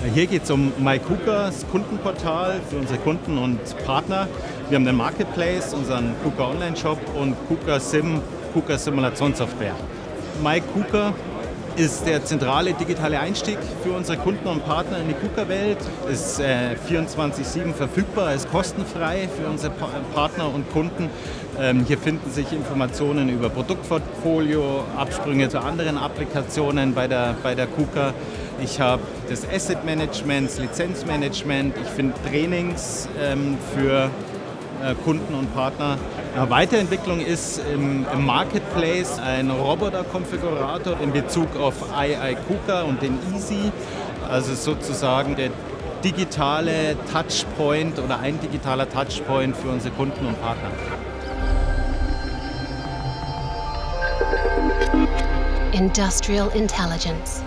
Hier geht es um MyKUKA, das Kundenportal für unsere Kunden und Partner. Wir haben den Marketplace, unseren KUKA Online-Shop und KUKA Sim, KUKA Simulationssoftware. MyKUKA ist der zentrale digitale Einstieg für unsere Kunden und Partner in die KUKA-Welt. Ist 24/7 verfügbar, ist kostenfrei für unsere Partner und Kunden. Hier finden sich Informationen über Produktportfolio, Absprünge zu anderen Applikationen bei der KUKA. Ich habe das Asset Management, das Lizenzmanagement, ich finde Trainings für Kunden und Partner. Eine Weiterentwicklung ist im Marketplace ein Roboter-Konfigurator in Bezug auf iKUKA und den Easy, also sozusagen der digitale Touchpoint oder ein digitaler Touchpoint für unsere Kunden und Partner. Industrial Intelligence.